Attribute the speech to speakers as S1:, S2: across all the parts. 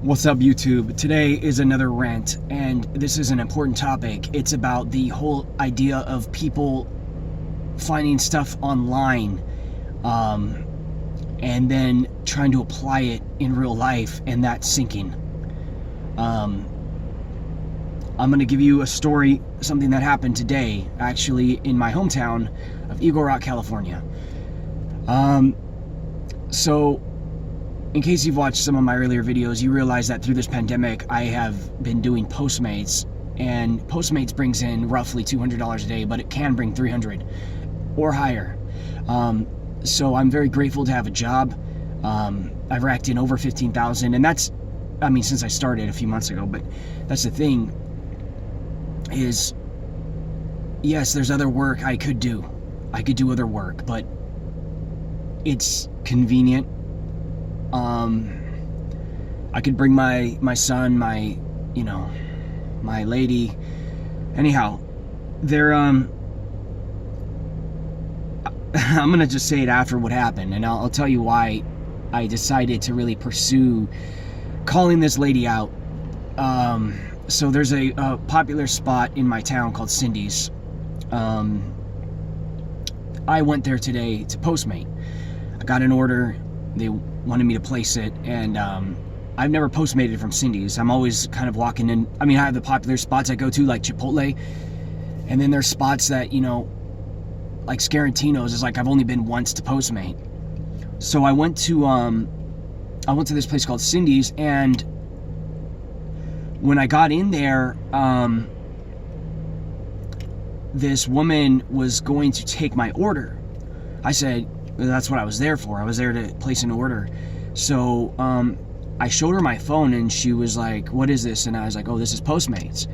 S1: What's up, YouTube? Today is another rant, and this is an important topic. It's about the whole idea of people finding stuff online and then trying to apply it in real life, and that's sinking. I'm going to give you a story, something that happened today, actually, in my hometown of Eagle Rock, California. So, in case you've watched some of my earlier videos, you realize that through this pandemic, I have been doing Postmates, and Postmates brings in roughly $200 a day, but it can bring $300 or higher. So I'm very grateful to have a job. I've racked in over $15,000, and that's, since I started a few months ago, but that's the thing is, yes, there's other work I could do. I could do other work, but it's convenient. I could bring my son, my lady. Anyhow, I'm gonna just say it after what happened, and I'll tell you why I decided to really pursue calling this lady out. So there's a popular spot in my town called Cindy's. I went there today to Postmate. I got an order. They wanted me to place it, and I've never Postmated from Cindy's. I'm always kind of walking in. I have the popular spots I go to, like Chipotle, and then there's spots that, like Scarantino's is like I've only been once to Postmate. So I went to this place called Cindy's, and when I got in there, this woman was going to take my order. I said, that's what I was there for. I was there to place an order. So I showed her my phone, and she was like, what is this? And I was like, oh, this is Postmates.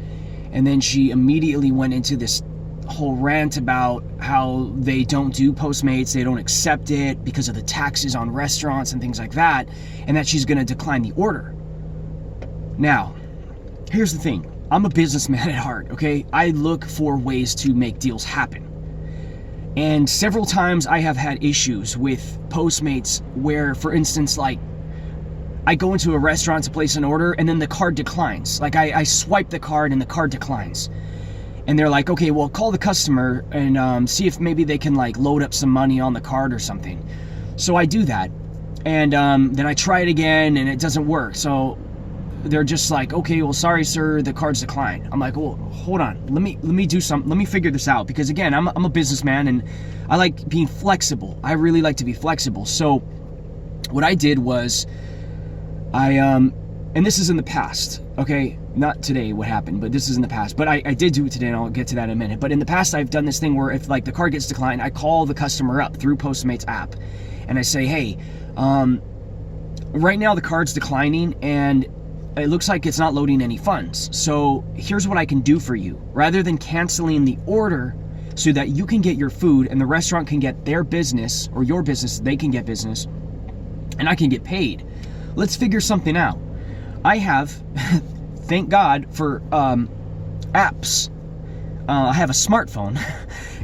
S1: And then she immediately went into this whole rant about how they don't do Postmates, they don't accept it because of the taxes on restaurants and things like that, and that she's going to decline the order. Now, here's the thing. I'm a businessman at heart, okay? I look for ways to make deals happen. And several times I have had issues with Postmates where, for instance, like, I go into a restaurant to place an order and then the card declines. Like, I swipe the card and the card declines. And they're like, okay, well, call the customer and see if maybe they can, like, load up some money on the card or something. So I do that. And then I try it again and it doesn't work. So they're just like, okay, well, sorry, sir, the card's declined. I'm like, well, hold on, let me do something. Let me figure this out, because again, I'm a businessman and I like being flexible. I really like to be flexible. So what I did was and this is in the past, okay, not today what happened, but this is in the past. But I did do it today, and I'll get to that in a minute. But in the past, I've done this thing where if, like, the card gets declined, I call the customer up through Postmates app, and I say, hey, right now the card's declining, and it looks like it's not loading any funds. So here's what I can do for you. Rather than canceling the order so that you can get your food and the restaurant can get their business, or your business, they can get business, and I can get paid, let's figure something out. I have, thank God for apps. I have a smartphone,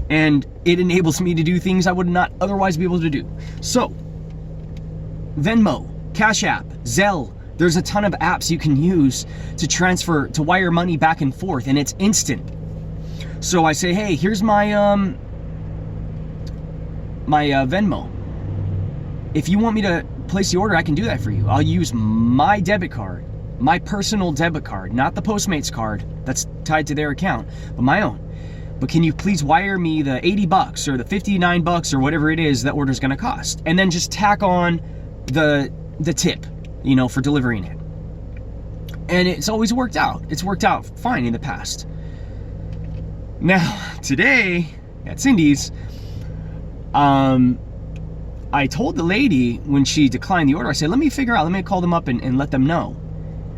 S1: and it enables me to do things I would not otherwise be able to do. So, Venmo, Cash App, Zelle, there's a ton of apps you can use to transfer, to wire money back and forth, and it's instant. So I say, hey, here's my Venmo. If you want me to place the order, I can do that for you. I'll use my debit card, my personal debit card, not the Postmates card that's tied to their account, but my own. But can you please wire me the $80 or the $59 or whatever it is that order's gonna cost? And then just tack on the tip, for delivering it. And it's always worked out. It's worked out fine in the past. Now, today at Cindy's, I told the lady when she declined the order, I said, let me call them up and let them know.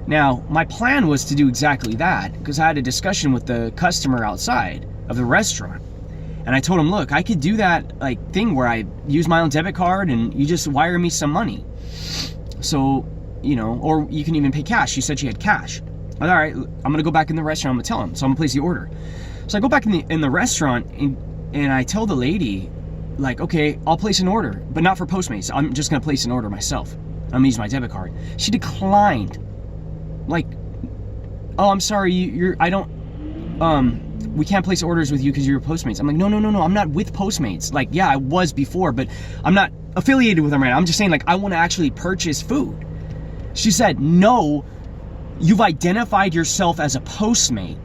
S1: Now, my plan was to do exactly that, because I had a discussion with the customer outside of the restaurant. And I told him, look, I could do that thing where I use my own debit card and you just wire me some money. So, or you can even pay cash. She said she had cash. All right, I'm going to go back in the restaurant. I'm going to tell him. So I'm going to place the order. So I go back in the restaurant and I tell the lady, like, okay, I'll place an order, but not for Postmates. I'm just going to place an order myself. I'm going to use my debit card. She declined like, oh, I'm sorry, we can't place orders with you because you're Postmates. I'm like, no, I'm not with Postmates. Like, yeah, I was before, but I'm not affiliated with them right now. I'm just saying, like, I want to actually purchase food. She said, no, you've identified yourself as a Postmate.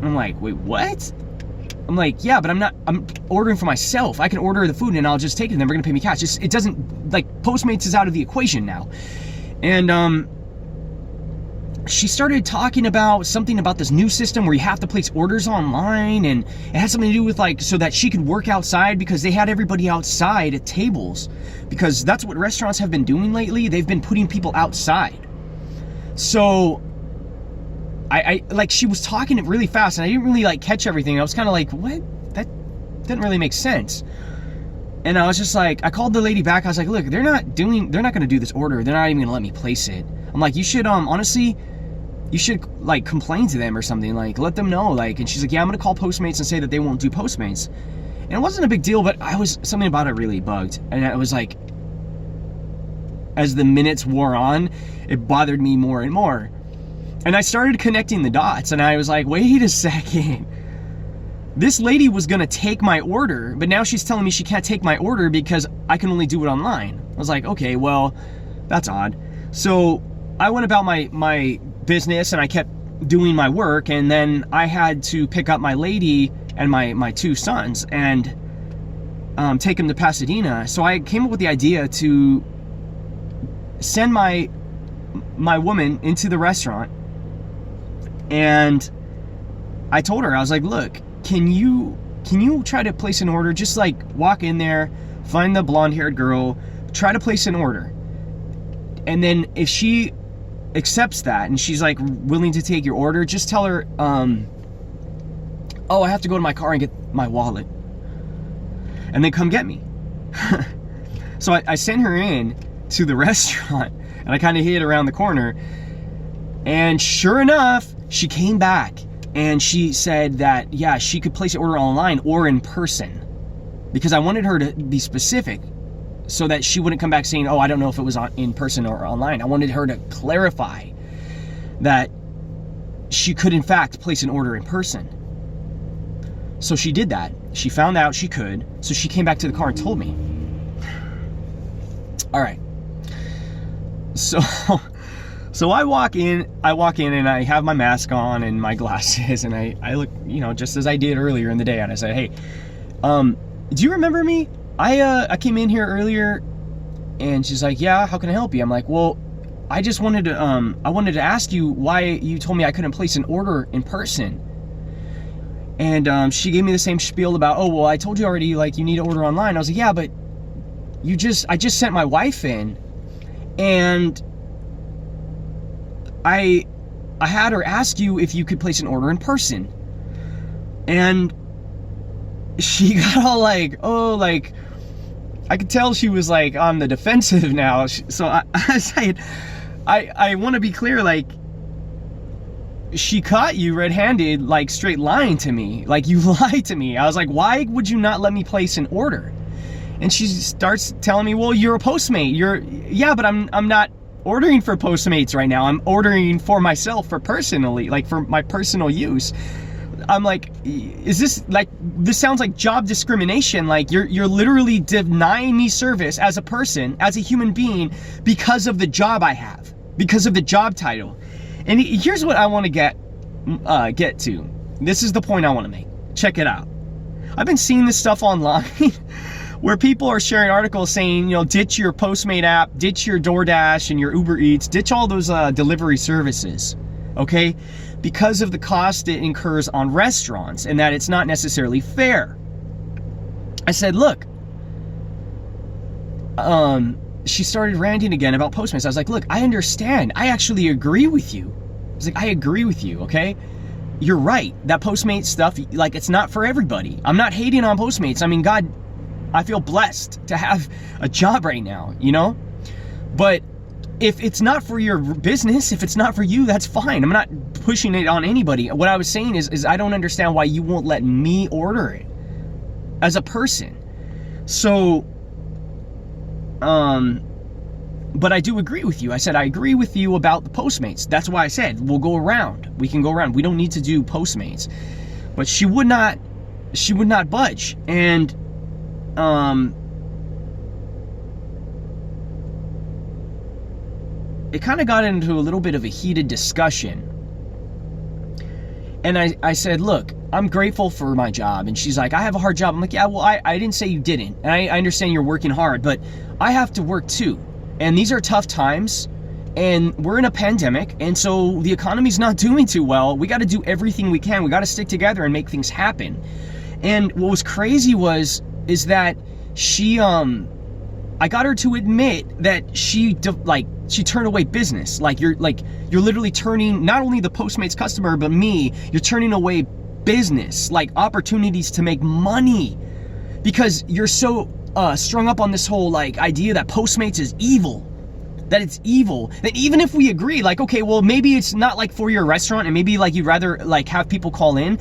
S1: I'm like, wait, what? I'm like, yeah, but I'm ordering for myself. I can order the food and I'll just take it and then we're gonna pay me cash. It doesn't, like, Postmates is out of the equation now. And she started talking about something about this new system where you have to place orders online, and it had something to do with, like, so that she could work outside because they had everybody outside at tables, because that's what restaurants have been doing lately. They've been putting people outside. So I like, she was talking it really fast and I didn't really, like, catch everything. I was kind of like, what? That didn't really make sense. And I was just like, I called the lady back. I was like, look, they're not going to do this order. They're not even going to let me place it. I'm like, you should, honestly, you should, like, complain to them or something, like, let them know, like. And she's like, yeah, I'm gonna call Postmates and say that they won't do Postmates. And it wasn't a big deal, but something about it really bugged. And it was like, as the minutes wore on, it bothered me more and more. And I started connecting the dots, and I was like, wait a second. This lady was gonna take my order, but now she's telling me she can't take my order because I can only do it online. I was like, okay, well, that's odd. So I went about my business and I kept doing my work, and then I had to pick up my lady and my two sons and take them to Pasadena. So I came up with the idea to send my woman into the restaurant, and I told her, I was like, look, can you try to place an order? Just, like, walk in there, find the blonde-haired girl, try to place an order. And then if she accepts that and she's, like, willing to take your order, just tell her, oh, I have to go to my car and get my wallet, and then come get me. So I sent her in to the restaurant, and I kind of hid around the corner, and sure enough, she came back and she said that, yeah, she could place an order online or in person, because I wanted her to be specific so that she wouldn't come back saying, oh, I don't know if it was in person or online. I wanted her to clarify that she could, in fact, place an order in person. So she did that. She found out she could, so she came back to the car and told me. All right. So I walk in and I have my mask on and my glasses, and I look, you know, just as I did earlier in the day, and I said, hey, do you remember me? I came in here earlier. And she's like, yeah, how can I help you? I'm like, well, I just wanted to, I wanted to ask you why you told me I couldn't place an order in person. And she gave me the same spiel about, oh, well, I told you already, like, you need to order online. I was like, yeah, but I just sent my wife in, and I had her ask you if you could place an order in person. And she got all like, oh, like, I could tell she was, like, on the defensive now. So I said, I want to be clear, like, she caught you red-handed, like, straight lying to me. Like, you lied to me. I was like, why would you not let me place an order? And she starts telling me, well, you're a Postmate. Yeah, but I'm not ordering for Postmates right now. I'm ordering for myself, for personally, like, for my personal use. I'm like, is this, like, this sounds like job discrimination. Like, you're literally denying me service as a person, as a human being, because of the job I have, because of the job title. And here's what I want to get to. This is the point I want to make. Check it out. I've been seeing this stuff online where people are sharing articles saying, you know, ditch your Postmate app, ditch your DoorDash and your Uber Eats, ditch all those delivery services, okay? Because of the cost it incurs on restaurants, and that it's not necessarily fair. I said, look, she started ranting again about Postmates. I was like, look, I understand. I actually agree with you. I was like, I agree with you, okay? You're right. That Postmates stuff, like, it's not for everybody. I'm not hating on Postmates. I mean, God, I feel blessed to have a job right now, you know? But if it's not for your business, if it's not for you, that's fine. I'm not pushing it on anybody. What I was saying is I don't understand why you won't let me order it as a person. So, But I do agree with you. I said, I agree with you about the Postmates. That's why I said, we'll go around. We can go around. We don't need to do Postmates. But she would not budge. And, it kind of got into a little bit of a heated discussion. And I said, look, I'm grateful for my job. And she's like, I have a hard job. I'm like, yeah, well, I didn't say you didn't. And I understand you're working hard, but I have to work too. And these are tough times. And we're in a pandemic. And so the economy's not doing too well. We got to do everything we can. We got to stick together and make things happen. And what was crazy is that she, I got her to admit that she turned away business. You're literally turning not only the Postmates customer, but me, you're turning away business, like opportunities to make money, because you're so strung up on this whole like idea that Postmates is evil, that it's evil, that even if we agree, like, okay, well, maybe it's not like for your restaurant and maybe like you'd rather like have people call in.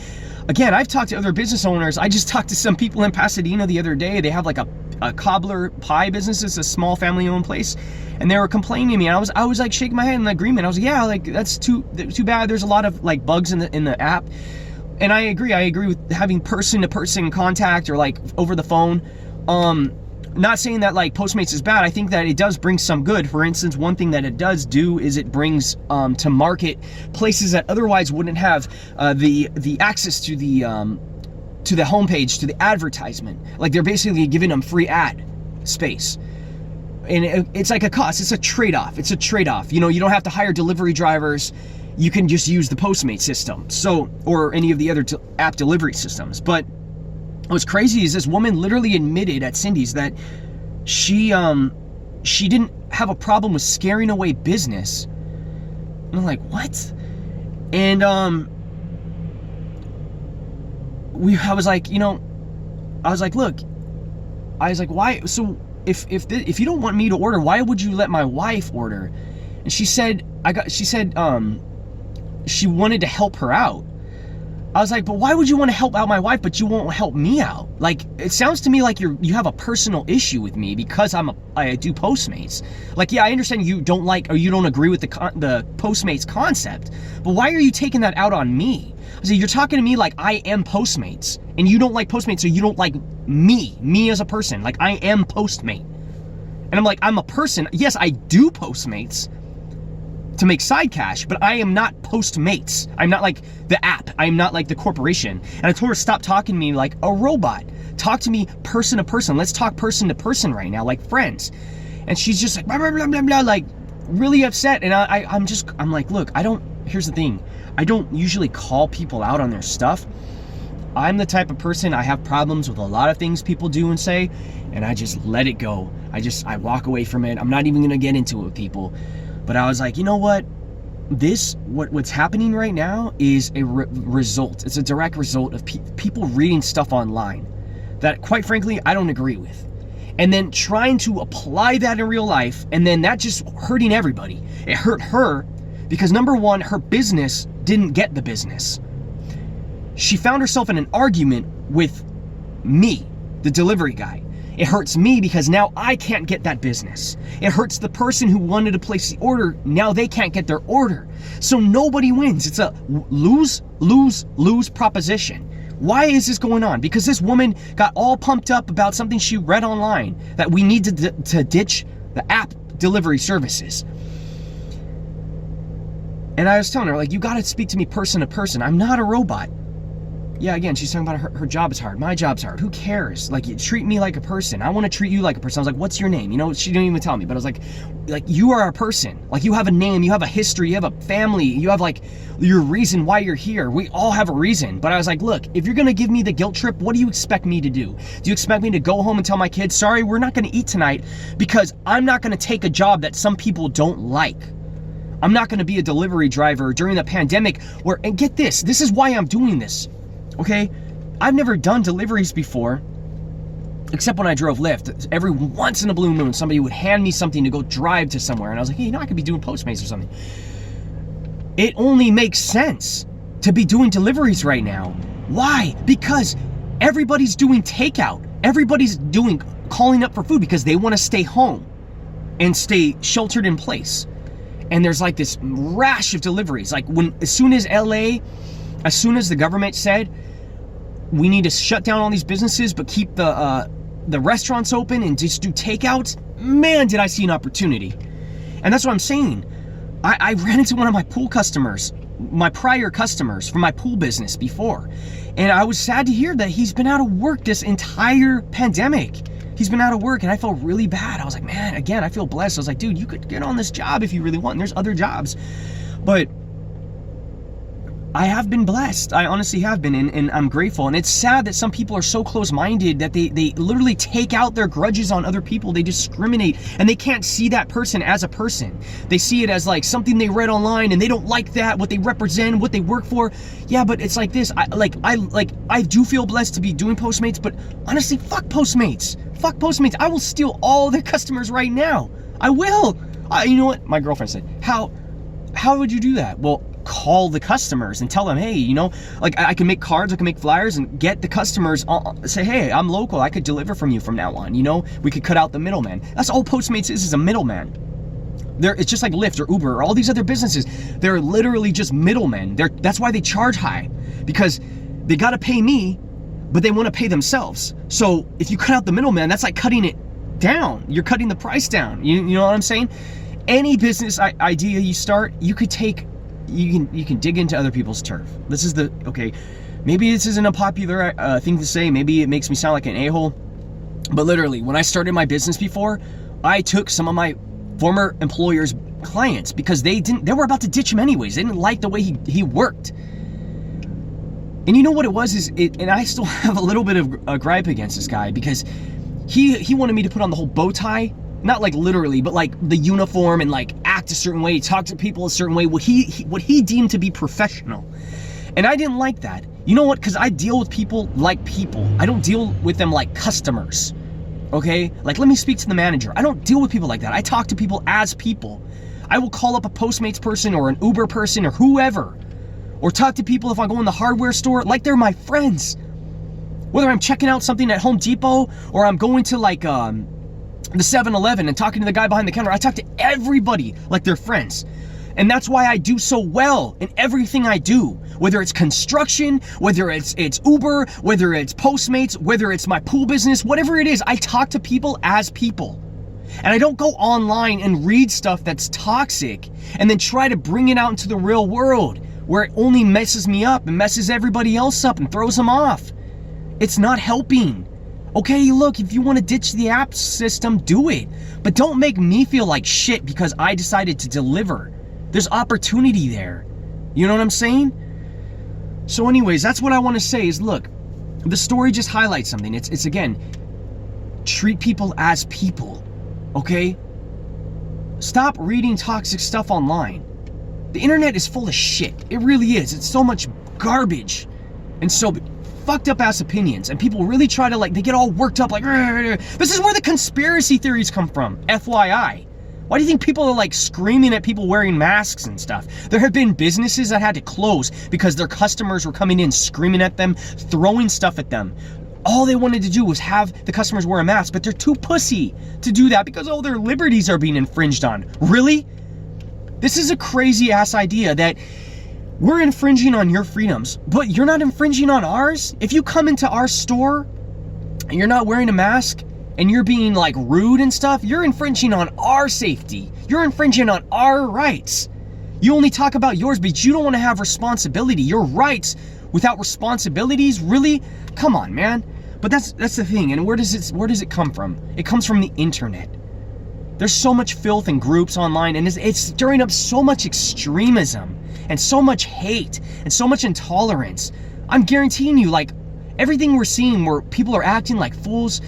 S1: Again, I've talked to other business owners. I just talked to some people in Pasadena the other day. They have like a cobbler pie business. It's a small family-owned place, and they were complaining to me. And I was like shaking my head in agreement. I was like, yeah, like that's too bad. There's a lot of like bugs in the app, and I agree with having person-to-person contact or like over the phone. Not saying that like Postmates is bad. I think that it does bring some good. For instance, one thing that it does do is it brings to market places that otherwise wouldn't have the access to the homepage, to the advertisement. Like they're basically giving them free ad space. And it's like a cost. It's a trade-off. You know, you don't have to hire delivery drivers. You can just use the Postmates system. So, or any of the other app delivery systems. But what's crazy is this woman literally admitted at Cindy's that she didn't have a problem with scaring away business. And I'm like, what? And I was like, look, why? So if you don't want me to order, why would you let my wife order? And she said she wanted to help her out. I was like, but why would you want to help out my wife, but you won't help me out? Like, it sounds to me like you have a personal issue with me because I do Postmates. Like, yeah, I understand you don't like or you don't agree with the Postmates concept, but why are you taking that out on me? I said, you're talking to me like I am Postmates, and you don't like Postmates, so you don't like me as a person. Like, I am Postmate. And I'm like, I'm a person. Yes, I do Postmates to make side cash, but I am not Postmates. I'm not like the app. I'm not like the corporation. And I told her, stop talking to me like a robot. Talk to me person to person. Let's talk person to person right now, like friends. And she's just like, blah, blah, blah, blah, blah, like really upset. And I'm like, look, here's the thing. I don't usually call people out on their stuff. I'm the type of person, I have problems with a lot of things people do and say, and I just let it go. I walk away from it. I'm not even gonna get into it with people. But I was like, you know what? What's happening right now is a result. It's a direct result of people reading stuff online that, quite frankly, I don't agree with. And then trying to apply that in real life, and then that just hurting everybody. It hurt her because, number one, her business didn't get the business. She found herself in an argument with me, the delivery guy. It hurts me because now I can't get that business. It hurts the person who wanted to place the order. Now they can't get their order. So nobody wins. It's a lose, lose, lose proposition. Why is this going on? Because this woman got all pumped up about something she read online, that we need to ditch the app delivery services. And I was telling her, like, you got to speak to me person to person. I'm not a robot. Yeah, again, she's talking about her job is hard. My job's hard. Who cares? Like, you treat me like a person. I want to treat you like a person. I was like, what's your name? You know, she didn't even tell me, but I was like, you are a person. Like, you have a name, you have a history, you have a family, you have like your reason why you're here. We all have a reason. But I was like, look, if you're going to give me the guilt trip, what do you expect me to do? Do you expect me to go home and tell my kids, sorry, we're not going to eat tonight because I'm not going to take a job that some people don't like? I'm not going to be a delivery driver during the pandemic and get this is why I'm doing this. Okay, I've never done deliveries before, except when I drove Lyft. Every once in a blue moon, somebody would hand me something to go drive to somewhere, and I was like, hey, I could be doing Postmates or something. It only makes sense to be doing deliveries right now. Why? Because everybody's doing takeout. Everybody's calling up for food because they want to stay home. and stay sheltered in place. And there's like this rash of deliveries. Like as soon as the government said, we need to shut down all these businesses, but keep the restaurants open and just do takeouts, man, did I see an opportunity. And that's what I'm saying. I ran into one of my pool customers, my prior customers from my pool business before. And I was sad to hear that he's been out of work this entire pandemic. He's been out of work, and I felt really bad. I was like, man, again, I feel blessed. I was like, dude, you could get on this job if you really want. And there's other jobs. But I have been blessed. I honestly have been, and I'm grateful. And it's sad that some people are so close-minded that they literally take out their grudges on other people. They discriminate, and they can't see that person as a person. They see it as like something they read online, and they don't like that, what they represent, what they work for. Yeah, but it's like this. I do feel blessed to be doing Postmates, but honestly, fuck Postmates. Fuck Postmates. I will steal all their customers right now. I will. You know what? My girlfriend said, how would you do that? Well, call the customers and tell them, hey, you know, like I can make cards, I can make flyers and get the customers, say, hey, I'm local, I could deliver from you from now on, you know, we could cut out the middleman. That's all Postmates is a middleman. It's just like Lyft or Uber or all these other businesses. They're literally just middlemen. That's why they charge high, because they got to pay me, but they want to pay themselves. So if you cut out the middleman, that's like cutting it down. You're cutting the price down. You know what I'm saying? Any business idea you start, you can dig into other people's turf. This is maybe this isn't a popular thing to say. Maybe it makes me sound like an a-hole. But literally, when I started my business before, I took some of my former employers' clients because they were about to ditch him anyways. They didn't like the way he worked. And you know what it was and I still have a little bit of a gripe against this guy, because he wanted me to put on the whole bow tie. Not like literally, but like the uniform, and like act a certain way, talk to people a certain way, what he deemed to be professional. And I didn't like that. You know what? Because I deal with people like people. I don't deal with them like customers. Okay? Like, let me speak to the manager. I don't deal with people like that. I talk to people as people. I will call up a Postmates person or an Uber person or whoever. Or talk to people if I go in the hardware store like they're my friends. Whether I'm checking out something at Home Depot or I'm going to like the 7-Eleven and talking to the guy behind the counter, I talk to everybody like they're friends. And that's why I do so well in everything I do. Whether it's construction, whether it's Uber, whether it's Postmates, whether it's my pool business, whatever it is, I talk to people as people. And I don't go online and read stuff that's toxic and then try to bring it out into the real world where it only messes me up and messes everybody else up and throws them off. It's not helping. Okay, look, if you want to ditch the app system, do it. But don't make me feel like shit because I decided to deliver. There's opportunity there. You know what I'm saying? So anyways, that's what I want to say is, look, the story just highlights something. It's again, treat people as people, okay? Stop reading toxic stuff online. The internet is full of shit. It really is. It's so much garbage. And so fucked up ass opinions, and people really try to they get all worked up like, this is where the conspiracy theories come from, FYI. Why do you think people are screaming at people wearing masks and stuff? There have been businesses that had to close because their customers were coming in screaming at them, throwing stuff at them. All they wanted to do was have the customers wear a mask, but they're too pussy to do that because all their liberties are being infringed on. Really? This is a crazy ass idea that we're infringing on your freedoms, but you're not infringing on ours. If you come into our store and you're not wearing a mask and you're being rude and stuff, you're infringing on our safety. You're infringing on our rights. You only talk about yours, but you don't want to have responsibility. Your rights without responsibilities? Really? Come on, man. But that's the thing. And where does it come from? It comes from the internet. There's so much filth and groups online, and it's stirring up so much extremism and so much hate and so much intolerance. I'm guaranteeing you, everything we're seeing where people are acting like fools.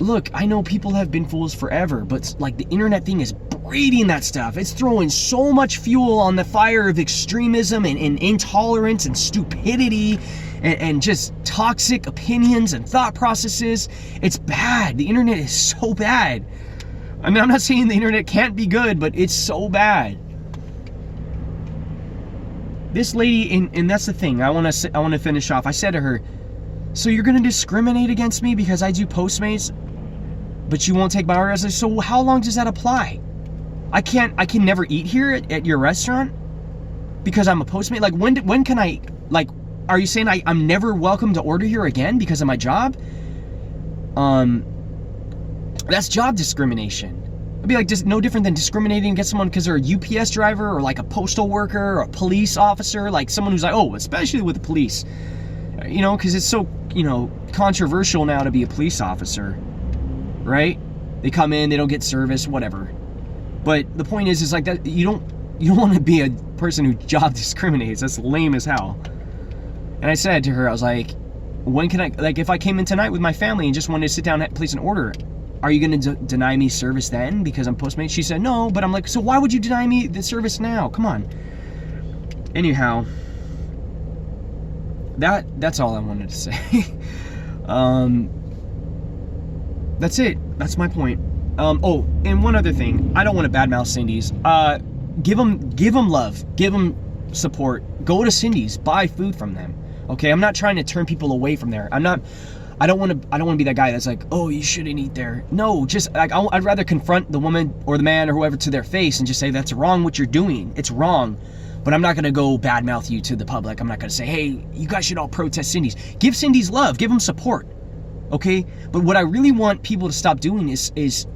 S1: Look, I know people have been fools forever, but the internet thing is breeding that stuff. It's throwing so much fuel on the fire of extremism and intolerance and stupidity and just toxic opinions and thought processes. It's bad. The internet is so bad. I mean, I'm not saying the internet can't be good, but it's so bad. This lady, and that's the thing, I want to finish off. I said to her, so you're going to discriminate against me because I do Postmates? but you won't take my order. I was like, so how long does that apply? I can never eat here at your restaurant because I'm a Postmate. Like, when can I, like, are you saying I'm never welcome to order here again because of my job? That's job discrimination. It'd be like just no different than discriminating against someone because they're a UPS driver or like a postal worker or a police officer, like someone who's like, oh, especially with the police, you know, because it's so, you know, controversial now to be a police officer, right? They come in, they don't get service, whatever. But the point is like that you don't want to be a person who job discriminates. That's lame as hell. And I said to her, I was like, when can I, like, if I came in tonight with my family and just wanted to sit down and place an order, are you going to deny me service then because I'm Postmates? She said, no, but I'm like, so why would you deny me the service now? Come on. Anyhow, that's all I wanted to say. That's it. That's my point. Oh, and one other thing. I don't want to badmouth Cindy's. Give them love. Give them support. Go to Cindy's. Buy food from them. Okay? I'm not trying to turn people away from there. I don't want to be that guy that's like, oh, you shouldn't eat there. No, just like I'd rather confront the woman or the man or whoever to their face and just say that's wrong what you're doing. It's wrong. But I'm not going to go badmouth you to the public. I'm not going to say, hey, you guys should all protest Cindy's. Give Cindy's love. Give them support. Okay? But what I really want people to stop doing is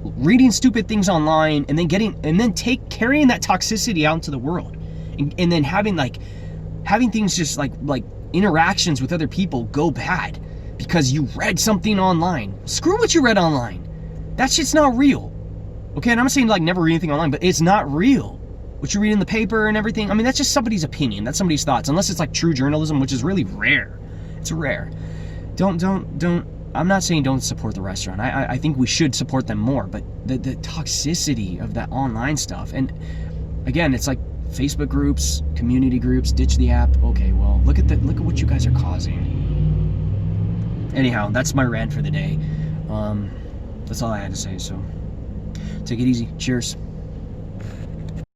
S1: reading stupid things online and then carrying that toxicity out into the world. And then having things just like interactions with other people go bad. Because you read something online. Screw what you read online. That shit's not real. Okay, and I'm not saying like never read anything online, but it's not real. What you read in the paper and everything, I mean, that's just somebody's opinion. That's somebody's thoughts. Unless it's like true journalism, which is really rare. It's rare. Don't, I'm not saying don't support the restaurant. I think we should support them more, but the toxicity of that online stuff. And again, it's like Facebook groups, community groups, ditch the app. Okay, well, look at what you guys are causing. Anyhow, that's my rant for the day. That's all I had to say, so take it easy. Cheers.